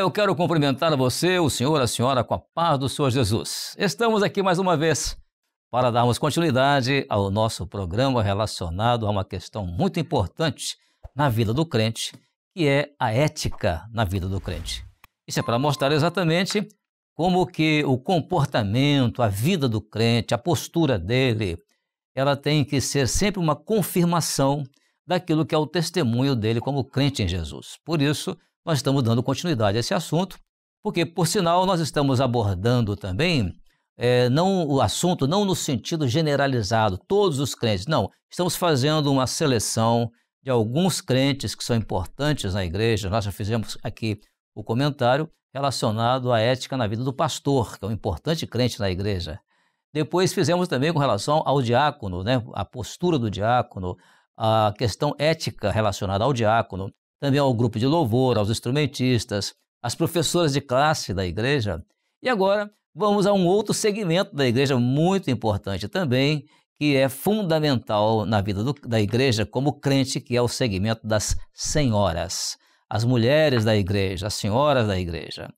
eu quero cumprimentar você, o senhor, a senhora, com a paz do Senhor Jesus. Estamos aqui mais uma vez para darmos continuidade ao nosso programa relacionado a uma questão muito importante na vida do crente, que é a ética na vida do crente. Isso é para mostrar exatamente como que o comportamento, a vida do crente, a postura dele, ela tem que ser sempre uma confirmação daquilo que é o testemunho dele como crente em Jesus. Por isso, nós estamos dando continuidade a esse assunto, porque, por sinal, nós estamos abordando também não o assunto, não no sentido generalizado, todos os crentes, não. Estamos fazendo uma seleção de alguns crentes que são importantes na igreja. Nós já fizemos aqui o comentário relacionado à ética na vida do pastor, que é um importante crente na igreja. Depois fizemos também com relação ao diácono, né? A postura do diácono, a questão ética relacionada ao diácono, também ao grupo de louvor, aos instrumentistas, às professoras de classe da igreja. E agora vamos a um outro segmento da igreja muito importante também, que é fundamental na vida da igreja como crente, que é o segmento das senhoras, as mulheres da igreja, as senhoras da igreja.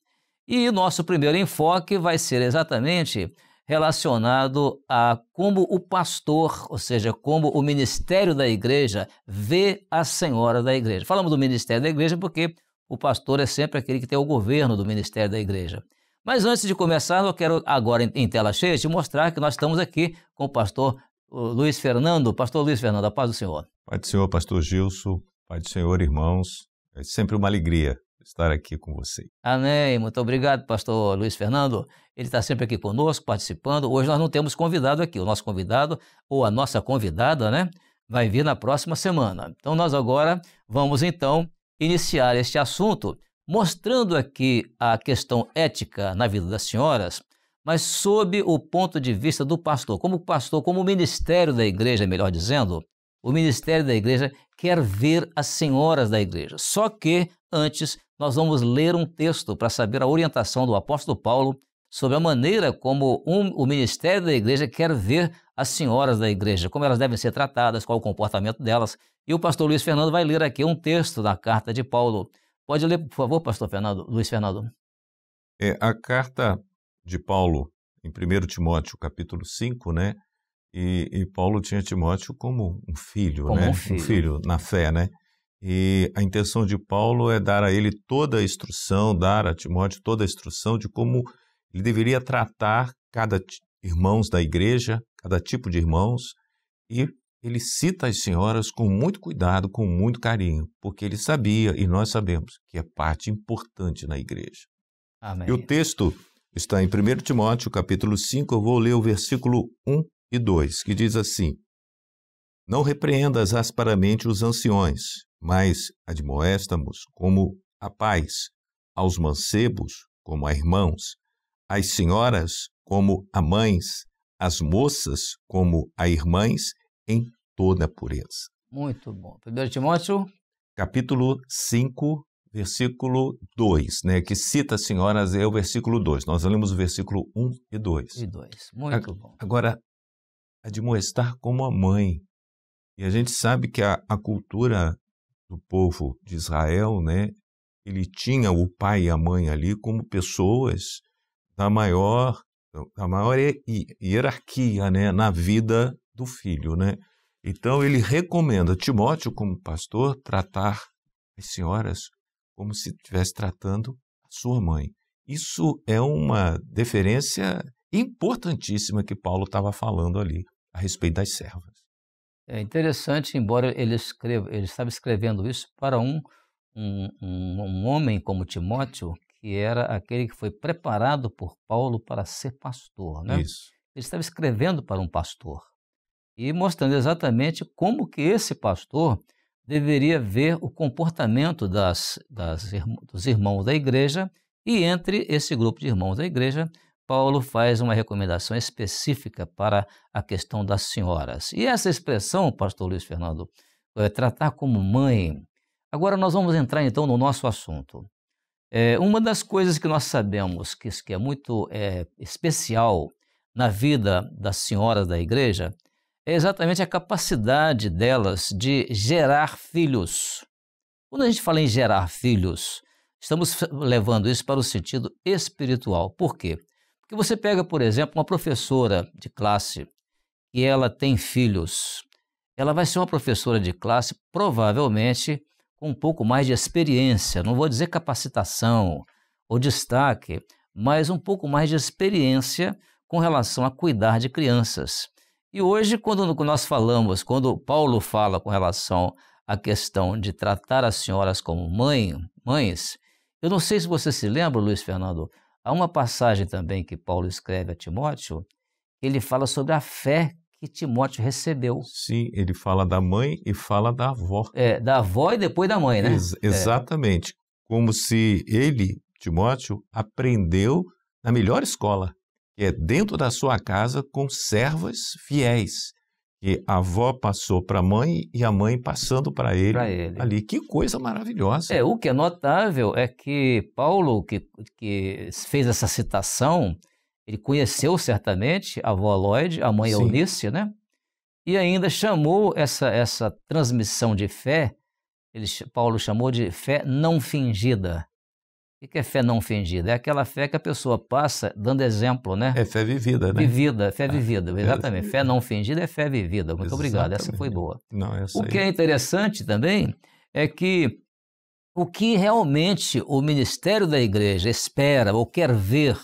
E o nosso primeiro enfoque vai ser exatamente relacionado a como o pastor, ou seja, como o ministério da igreja vê as senhoras da igreja. Falamos do ministério da igreja porque o pastor é sempre aquele que tem o governo do ministério da igreja. Mas antes de começar, eu quero agora em tela cheia te mostrar que nós estamos aqui com o pastor Luiz Fernando. Pastor Luiz Fernando, a paz do Senhor. Pai do Senhor, pastor Gilson, Pai do Senhor, irmãos, é sempre uma alegria estar aqui com você. Amém, muito obrigado, pastor Luiz Fernando. Ele está sempre aqui conosco, participando. Hoje nós não temos convidado aqui, o nosso convidado, ou a nossa convidada, né, vai vir na próxima semana. Então nós agora vamos então iniciar este assunto, mostrando aqui a questão ética na vida das senhoras, mas sob o ponto de vista do pastor, como o ministério da igreja, melhor dizendo, o ministério da igreja quer ver as senhoras da igreja. Só que, antes, nós vamos ler um texto para saber a orientação do apóstolo Paulo sobre a maneira como o ministério da igreja quer ver as senhoras da igreja, como elas devem ser tratadas, qual o comportamento delas. E o pastor Luiz Fernando vai ler aqui um texto da carta de Paulo. Pode ler, por favor, pastor Luiz Fernando. A carta de Paulo, em 1 Timóteo, capítulo 5, né? E Paulo tinha Timóteo como um filho, né? Um filho na fé, né? E a intenção de Paulo é dar a ele toda a instrução, dar a Timóteo toda a instrução de como ele deveria tratar cada irmãos da igreja, cada tipo de irmãos, e ele cita as senhoras com muito cuidado, com muito carinho, porque ele sabia, e nós sabemos, que é parte importante na igreja. Amém. E o texto está em 1 Timóteo, capítulo 5, eu vou ler o versículo 1 e 2, que diz assim: Não repreendas asperamente os anciões, mas admoesta-nos como a pais, aos mancebos como a irmãos, às senhoras como a mães, às moças como a irmãs, em toda a pureza. Muito bom. 1 Timóteo, capítulo 5, versículo 2, né, que cita as senhoras, é o versículo 2. Nós lemos o versículo 1 e 2. Muito bom. Agora, admoestar como a mãe. E a gente sabe que a cultura do povo de Israel, né, ele tinha o pai e a mãe ali como pessoas da maior hierarquia, né, na vida do filho, né? Então ele recomenda a Timóteo, como pastor, tratar as senhoras como se estivesse tratando a sua mãe. Isso é uma deferência importantíssima que Paulo estava falando ali a respeito das servas. É interessante, embora ele estava escrevendo isso para um homem como Timóteo, que era aquele que foi preparado por Paulo para ser pastor, né? Isso. Ele estava escrevendo para um pastor e mostrando exatamente como que esse pastor deveria ver o comportamento dos irmãos da igreja, e entre esse grupo de irmãos da igreja, Paulo faz uma recomendação específica para a questão das senhoras. E essa expressão, pastor Luiz Fernando, tratar como mãe. Agora nós vamos entrar então no nosso assunto. Uma das coisas que nós sabemos que é muito especial na vida das senhoras da igreja é exatamente a capacidade delas de gerar filhos. Quando a gente fala em gerar filhos, estamos levando isso para o sentido espiritual. Por quê? Porque você pega, por exemplo, uma professora de classe e ela tem filhos, ela vai ser uma professora de classe provavelmente com um pouco mais de experiência, não vou dizer capacitação ou destaque, mas um pouco mais de experiência com relação a cuidar de crianças. E hoje, quando nós falamos, quando Paulo fala com relação à questão de tratar as senhoras como mães, eu não sei se você se lembra, Luiz Fernando, há uma passagem também que Paulo escreve a Timóteo, ele fala sobre a fé que Timóteo recebeu. Sim, ele fala da mãe e fala da avó. Da avó e depois da mãe, né? Exatamente. Como se ele, Timóteo, aprendeu na melhor escola, que é dentro da sua casa com servas fiéis. Que a avó passou para a mãe e a mãe passando para ele ali. Que coisa maravilhosa. O que é notável é que Paulo, que fez essa citação, ele conheceu certamente a avó Lloyd, a mãe Eunice, né? E ainda chamou essa transmissão de fé, Paulo chamou de fé não fingida. O que é fé não fingida? É aquela fé que a pessoa passa dando exemplo, né? É fé vivida, né? Fé vivida, exatamente. Fé não fingida é fé vivida. Muito obrigado, essa foi boa. O que é interessante também é que o que realmente o ministério da igreja espera ou quer ver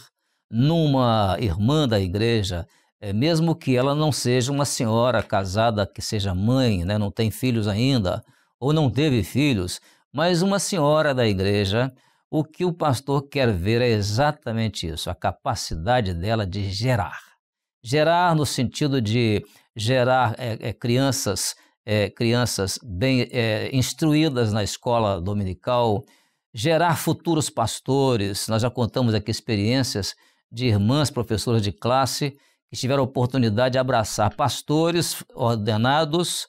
numa irmã da igreja, mesmo que ela não seja uma senhora casada, que seja mãe, né, não tem filhos ainda, ou não teve filhos, mas uma senhora da igreja, o que o pastor quer ver é exatamente isso, a capacidade dela de gerar. Gerar no sentido de gerar crianças bem instruídas na escola dominical, gerar futuros pastores. Nós já contamos aqui experiências de irmãs professoras de classe que tiveram a oportunidade de abraçar pastores ordenados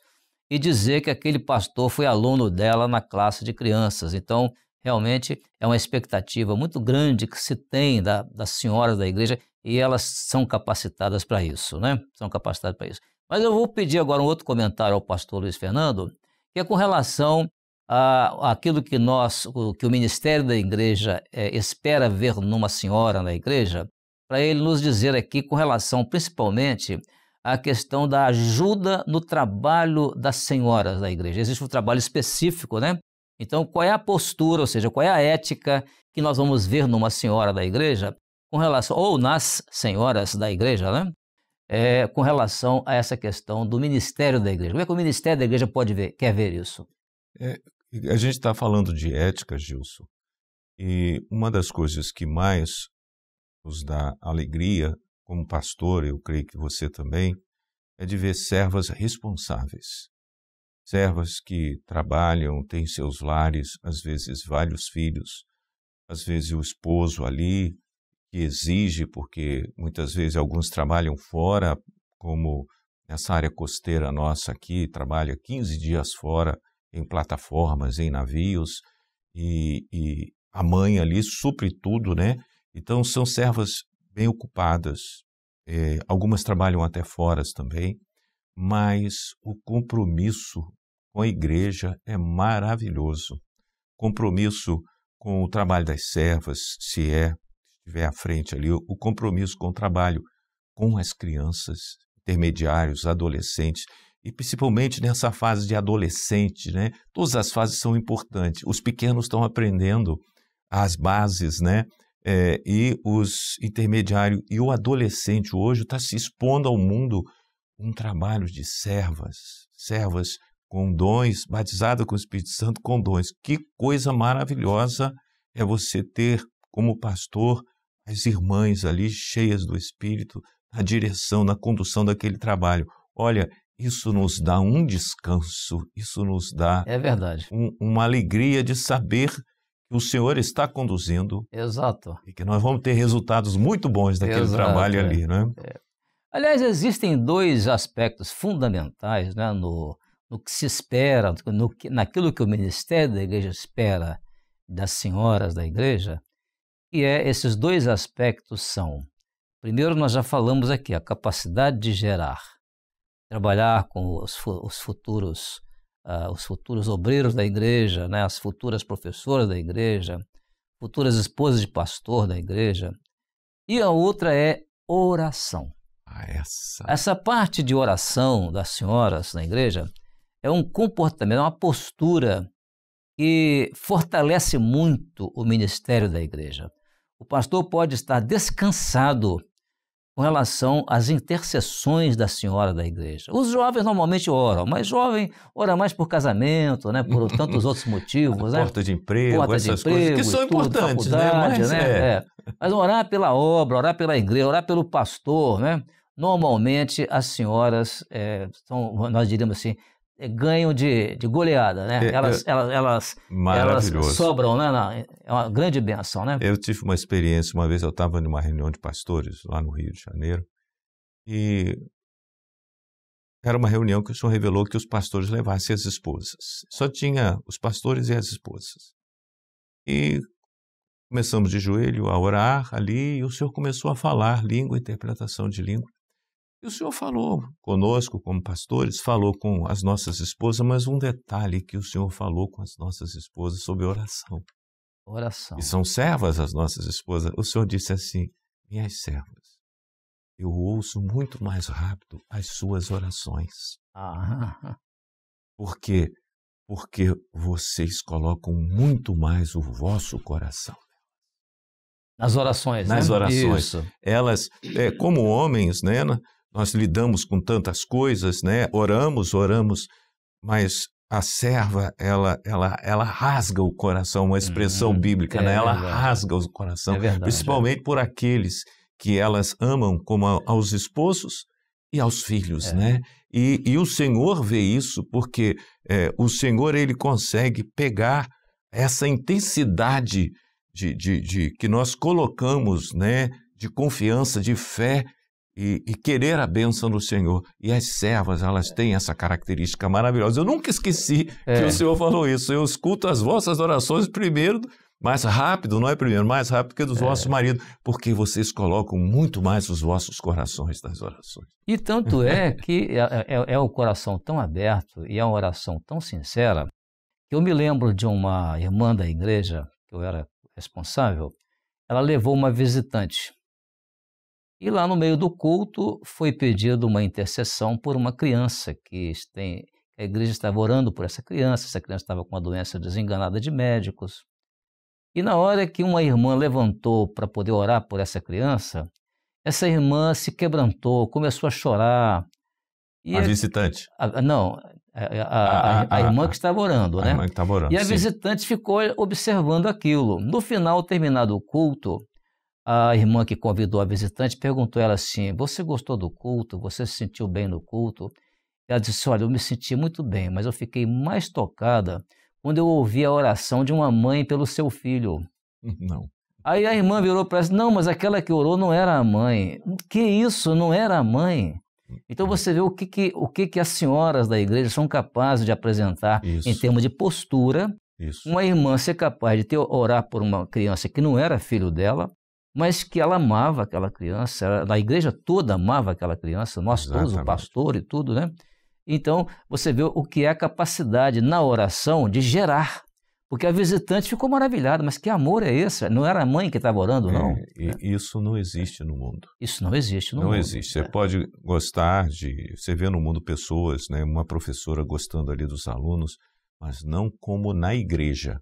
e dizer que aquele pastor foi aluno dela na classe de crianças. Então, realmente é uma expectativa muito grande que se tem das senhoras da igreja e elas são capacitadas para isso, né? São capacitadas para isso. Mas eu vou pedir agora um outro comentário ao pastor Luiz Fernando, que é com relação àquilo que o ministério da igreja espera ver numa senhora na igreja, para ele nos dizer aqui com relação principalmente à questão da ajuda no trabalho das senhoras da igreja. Existe um trabalho específico, né? Então, qual é a postura, ou seja, qual é a ética que nós vamos ver numa senhora da igreja com relação, ou nas senhoras da igreja, né? Com relação a essa questão do ministério da igreja. Como é que o ministério da igreja quer ver isso? A gente está falando de ética, Gilson, e uma das coisas que mais nos dá alegria como pastor, eu creio que você também, é de ver servas responsáveis. Servas que trabalham, têm seus lares, às vezes vários filhos, às vezes o esposo ali, que exige, porque muitas vezes alguns trabalham fora, como nessa área costeira nossa aqui, trabalha 15 dias fora, em plataformas, em navios, e a mãe ali supre tudo, né? Então são servas bem ocupadas, algumas trabalham até fora também, mas o compromisso com a igreja é maravilhoso. Compromisso com o trabalho das servas, se estiver à frente ali, o compromisso com o trabalho com as crianças, intermediários, adolescentes, e principalmente nessa fase de adolescente, né? Todas as fases são importantes. Os pequenos estão aprendendo as bases, né? E os intermediários e o adolescente hoje está se expondo ao mundo um trabalho de servas com dons, batizada com o Espírito Santo com dons. Que coisa maravilhosa é você ter como pastor as irmãs ali cheias do Espírito na direção, na condução daquele trabalho. Olha, isso nos dá um descanso, isso nos dá uma alegria de saber que o Senhor está conduzindo. Exato. E que nós vamos ter resultados muito bons daquele trabalho ali, né? Aliás, existem dois aspectos fundamentais, né, no que se espera, naquilo que o ministério da igreja espera das senhoras da igreja, e esses dois aspectos são, primeiro nós já falamos aqui, a capacidade de gerar, trabalhar com os futuros obreiros da igreja, né, as futuras professoras da igreja, futuras esposas de pastor da igreja. E a outra é oração. Essa parte de oração das senhoras na igreja é um comportamento, é uma postura que fortalece muito o ministério da igreja. O pastor pode estar descansado com relação às intercessões da senhora da igreja. Os jovens normalmente oram, mas jovem ora mais por casamento, né, por tantos outros motivos. Né? Porta de emprego, essas coisas que são importantes, né? Mas orar pela obra, orar pela igreja, orar pelo pastor, né? Normalmente as senhoras são, nós diríamos assim, ganham de goleada, né? Elas sobram, né? É uma grande bênção, né? Eu tive uma experiência, uma vez eu estava numa reunião de pastores lá no Rio de Janeiro e era uma reunião que o senhor revelou que os pastores levassem as esposas. Só tinha os pastores e as esposas. E começamos de joelho a orar ali e o senhor começou a falar língua, interpretação de língua. E o senhor falou conosco, como pastores, falou com as nossas esposas, mas um detalhe que o senhor falou com as nossas esposas sobre oração. Oração. E são servas as nossas esposas. O senhor disse assim, minhas servas, eu ouço muito mais rápido as suas orações. Por quê? Porque vocês colocam muito mais o vosso coração. Nas orações, Nas né? orações. Isso. Elas, como homens, né? Nós lidamos com tantas coisas, né? Oramos, mas a serva, ela rasga o coração, uma expressão bíblica, né? Ela rasga o coração, principalmente por aqueles que elas amam como aos esposos e aos filhos, né? E o Senhor vê isso porque o Senhor, ele consegue pegar essa intensidade de que nós colocamos, né? De confiança, de fé, e querer a bênção do Senhor. E as servas, elas têm essa característica maravilhosa. Eu nunca esqueci que o Senhor falou isso. Eu escuto as vossas orações primeiro, mais rápido, não é primeiro, mais rápido que dos vossos maridos, porque vocês colocam muito mais os vossos corações nas orações. E tanto é que é o coração tão aberto e é uma oração tão sincera, que eu me lembro de uma irmã da igreja, que eu era responsável, ela levou uma visitante. E lá no meio do culto foi pedido uma intercessão por uma criança a igreja estava orando por essa criança estava com uma doença desenganada de médicos. E na hora que uma irmã levantou para poder orar por essa criança, essa irmã se quebrantou, começou a chorar. E a visitante? A irmã que estava orando, né? A irmã que estava orando, e a visitante ficou observando aquilo. No final, terminado o culto, a irmã que convidou a visitante perguntou a ela assim, você gostou do culto? Você se sentiu bem no culto? Ela disse, olha, eu me senti muito bem, mas eu fiquei mais tocada quando eu ouvi a oração de uma mãe pelo seu filho. Não. Aí a irmã virou para ela, não, mas aquela que orou não era a mãe. Que isso, não era a mãe? Então você vê o que as senhoras da igreja são capazes de apresentar em termos de postura. Uma irmã ser capaz de orar por uma criança que não era filho dela, mas que ela amava aquela criança, a igreja toda amava aquela criança, nós todos, o pastor e tudo, né? Então, você vê o que é a capacidade na oração de gerar, porque a visitante ficou maravilhada, mas que amor é esse? Não era a mãe que estava orando, não? Isso não existe no mundo. Isso não existe no mundo. Não existe. Você pode gostar você vê no mundo pessoas, né, uma professora gostando ali dos alunos, mas não como na igreja.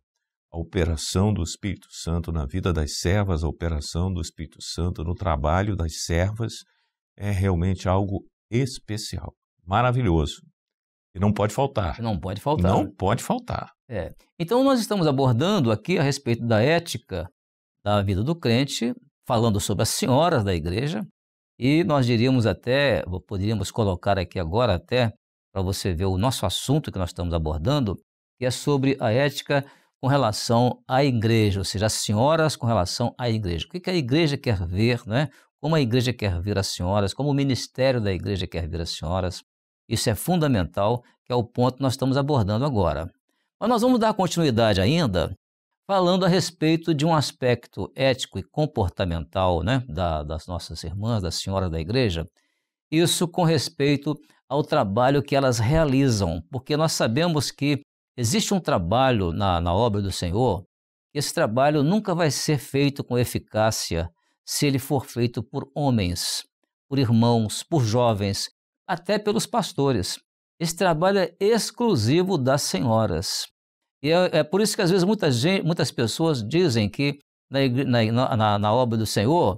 A operação do Espírito Santo na vida das servas, a operação do Espírito Santo no trabalho das servas é realmente algo especial, maravilhoso. E não pode faltar. Não pode faltar. Não pode faltar. Então nós estamos abordando aqui a respeito da ética da vida do crente, falando sobre as senhoras da igreja, e nós poderíamos colocar aqui agora até, para você ver o nosso assunto que nós estamos abordando, que é sobre a ética com relação à igreja, ou seja, as senhoras com relação à igreja. O que a igreja quer ver, né? Como a igreja quer ver as senhoras, como o ministério da igreja quer ver as senhoras. Isso é fundamental, que é o ponto que nós estamos abordando agora. Mas nós vamos dar continuidade ainda, falando a respeito de um aspecto ético e comportamental, né? Das nossas irmãs, das senhoras da igreja. Isso com respeito ao trabalho que elas realizam, porque nós sabemos que existe um trabalho na obra do Senhor esse trabalho nunca vai ser feito com eficácia se ele for feito por homens, por irmãos, por jovens, até pelos pastores. Esse trabalho é exclusivo das senhoras. E é por isso que às vezes muitas pessoas dizem que na obra do Senhor,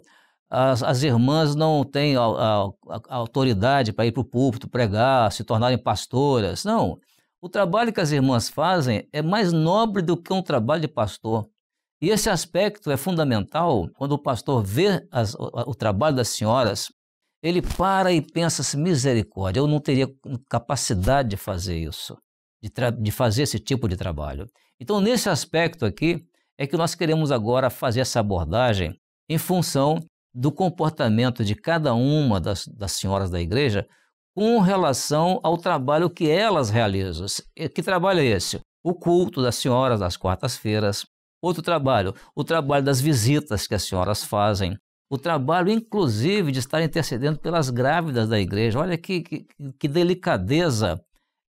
as irmãs não têm a autoridade para ir para o púlpito, pregar, se tornarem pastoras. Não, o trabalho que as irmãs fazem é mais nobre do que um trabalho de pastor. E esse aspecto é fundamental quando o pastor vê o trabalho das senhoras, ele para e pensa assim, misericórdia, eu não teria capacidade de fazer isso, de fazer esse tipo de trabalho. Então, nesse aspecto aqui, é que nós queremos agora fazer essa abordagem em função do comportamento de cada uma das senhoras da igreja com relação ao trabalho que elas realizam. Que trabalho é esse? O culto das senhoras das quartas-feiras. Outro trabalho, o trabalho das visitas que as senhoras fazem. O trabalho, inclusive, de estar intercedendo pelas grávidas da igreja. Olha que delicadeza.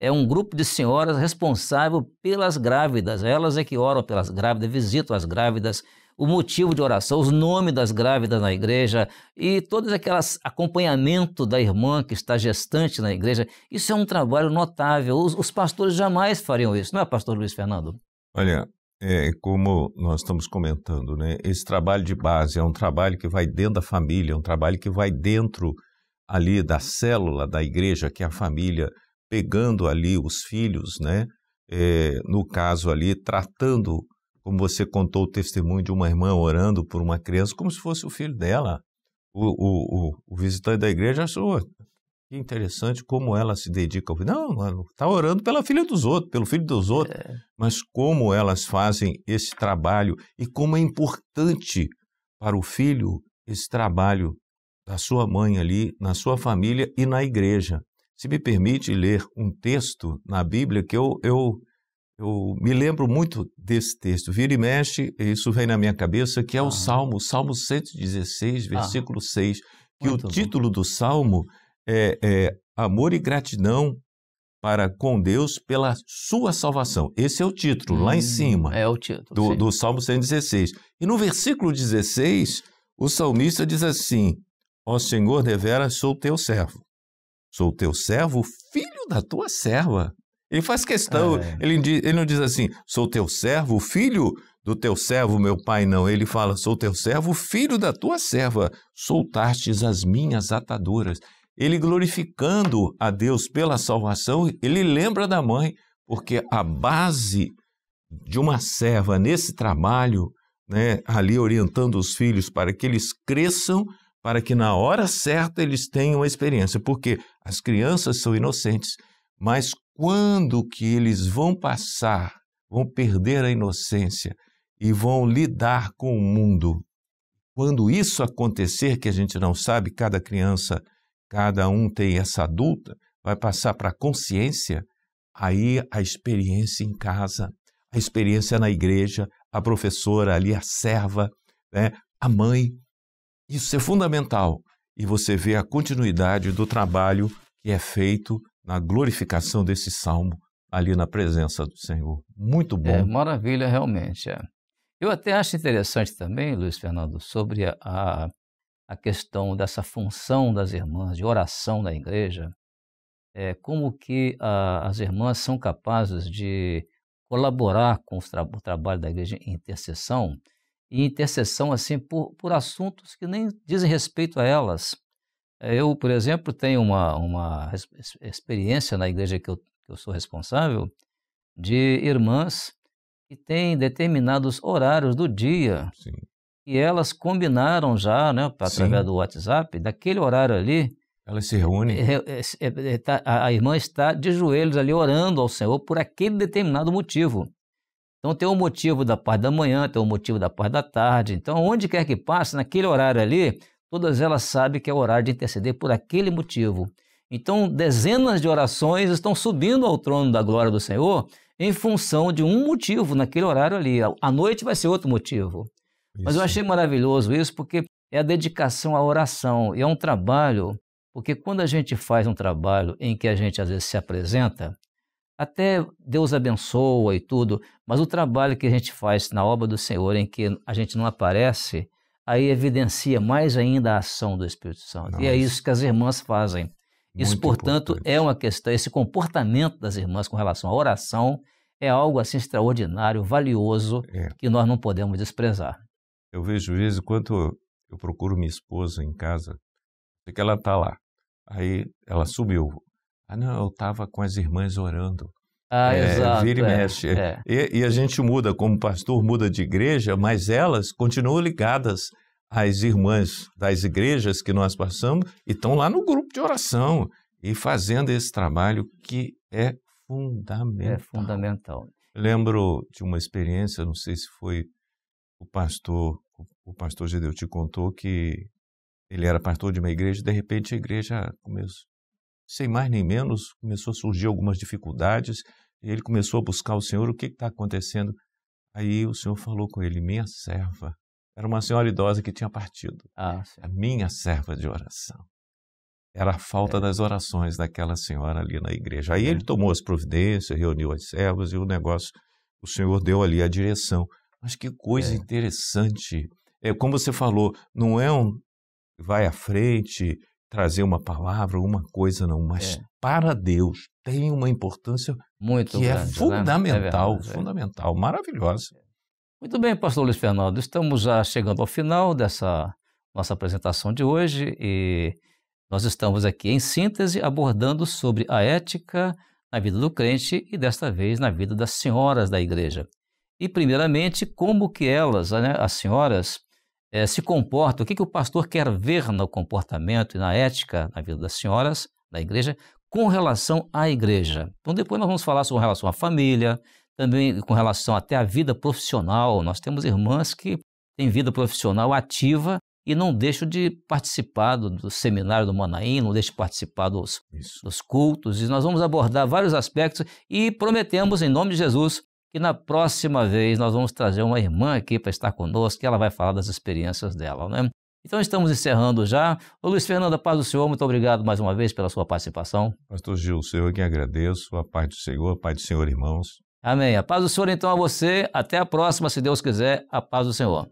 É um grupo de senhoras responsável pelas grávidas. Elas é que oram pelas grávidas, visitam as grávidas, o motivo de oração, os nomes das grávidas na igreja e todos aqueles acompanhamento da irmã que está gestante na igreja. Isso é um trabalho notável. Os pastores jamais fariam isso, não é, pastor Luiz Fernando? Olha, como nós estamos comentando, né? Esse trabalho de base é um trabalho que vai dentro da família, é um trabalho que vai dentro ali da célula da igreja, que é a família, pegando ali os filhos, né? No caso ali, tratando, como você contou o testemunho de uma irmã orando por uma criança, como se fosse o filho dela. O visitante da igreja achou que interessante como ela se dedica ao filho. Não, está orando pela filha dos outros, pelo filho dos outros, mas como elas fazem esse trabalho e como é importante para o filho esse trabalho da sua mãe ali, na sua família e na igreja. Se me permite ler um texto na Bíblia que eu me lembro muito desse texto, vira e mexe, isso vem na minha cabeça, que é o Salmo 116, versículo 6, que o título do Salmo é Amor e Gratidão para com Deus pela sua salvação. Esse é o título, lá em cima, é o título, do Salmo 116. E no versículo 16, o salmista diz assim, ó Senhor, deveras sou teu servo. Sou teu servo, filho da tua serva. Ele faz questão, ele não diz assim, sou teu servo, filho do teu servo, meu pai, não. Ele fala, sou teu servo, filho da tua serva, soltastes as minhas ataduras. Ele glorificando a Deus pela salvação, ele lembra da mãe, porque a base de uma serva nesse trabalho, né, ali orientando os filhos para que eles cresçam, para que na hora certa eles tenham a experiência, porque as crianças são inocentes, mas quando que eles vão passar, vão perder a inocência e vão lidar com o mundo? Quando isso acontecer, que a gente não sabe, cada criança, cada um tem essa adulta, vai passar para a consciência, aí a experiência em casa, a experiência na igreja, a professora ali, a serva, né, a mãe. Isso é fundamental e você vê a continuidade do trabalho que é feito na glorificação desse salmo ali na presença do Senhor. Muito bom. Maravilha, realmente. Eu até acho interessante também, Luiz Fernando, sobre a questão dessa função das irmãs, de oração na igreja, como que as irmãs são capazes de colaborar com o trabalho da igreja em intercessão, e intercessão assim por assuntos que nem dizem respeito a elas. Eu, por exemplo, tenho uma experiência na igreja que eu sou responsável, de irmãs que têm determinados horários do dia. Sim. E elas combinaram já, né, através do WhatsApp, daquele horário ali. Elas se reúnem. A irmã está de joelhos ali orando ao Senhor por aquele determinado motivo. Então tem um motivo da parte da manhã, tem um motivo da parte da tarde. Então onde quer que passe, naquele horário ali, todas elas sabem que é o horário de interceder por aquele motivo. Então dezenas de orações estão subindo ao trono da glória do Senhor em função de um motivo naquele horário ali. À noite vai ser outro motivo. Isso. Mas eu achei maravilhoso isso porque é a dedicação à oração. E é um trabalho, porque quando a gente faz um trabalho em que a gente às vezes se apresenta, até Deus abençoa e tudo, mas o trabalho que a gente faz na obra do Senhor, em que a gente não aparece, aí evidencia mais ainda a ação do Espírito Santo. Nossa. E é isso que as irmãs fazem. Isso, Muito portanto, importante. é uma questão, esse comportamento das irmãs com relação à oração é algo assim extraordinário, valioso, que nós não podemos desprezar. Eu vejo, às vezes, quando eu procuro minha esposa em casa, sei que ela está lá. Aí ela subiu. Ah, não, eu estava com as irmãs orando. Exato. Vira e mexe. E a gente muda, como pastor, muda de igreja, mas elas continuam ligadas às irmãs das igrejas que nós passamos e estão lá no grupo de oração e fazendo esse trabalho que é fundamental. É fundamental. Eu lembro de uma experiência, não sei se foi o pastor Gedeu te contou que ele era pastor de uma igreja e de repente a igreja começou, sem mais nem menos, começou a surgir algumas dificuldades e ele começou a buscar o Senhor, o que está acontecendo? Aí o Senhor falou com ele, minha serva, era uma senhora idosa que tinha partido, a minha serva de oração. Era a falta das orações daquela senhora ali na igreja. Aí ele tomou as providências, reuniu as servas e o negócio, o Senhor deu ali a direção. Mas que coisa interessante. Como você falou, não é vai à frente, trazer uma palavra, uma coisa não, mas para Deus tem uma importância muito que grande, é fundamental, né? fundamental, maravilhosa. Muito bem, pastor Luiz Fernando, estamos já chegando ao final dessa nossa apresentação de hoje e nós estamos aqui em síntese abordando sobre a ética na vida do crente e desta vez na vida das senhoras da igreja. E primeiramente, como que elas, né, as senhoras, se comportam, o que o pastor quer ver no comportamento e na ética na vida das senhoras da igreja com relação à igreja. Então depois nós vamos falar sobre relação à família, também com relação até à vida profissional. Nós temos irmãs que têm vida profissional ativa e não deixam de participar do seminário do Manaim, não deixam de participar dos cultos. E nós vamos abordar vários aspectos e prometemos, em nome de Jesus, que na próxima vez nós vamos trazer uma irmã aqui para estar conosco, que ela vai falar das experiências dela, né? Então estamos encerrando já. Ô Luiz Fernando, a paz do Senhor, muito obrigado mais uma vez pela sua participação. Pastor Gil, o Senhor que agradeço, a paz do Senhor, a paz do Senhor, irmãos. Amém. A paz do Senhor então a você, até a próxima, se Deus quiser, a paz do Senhor.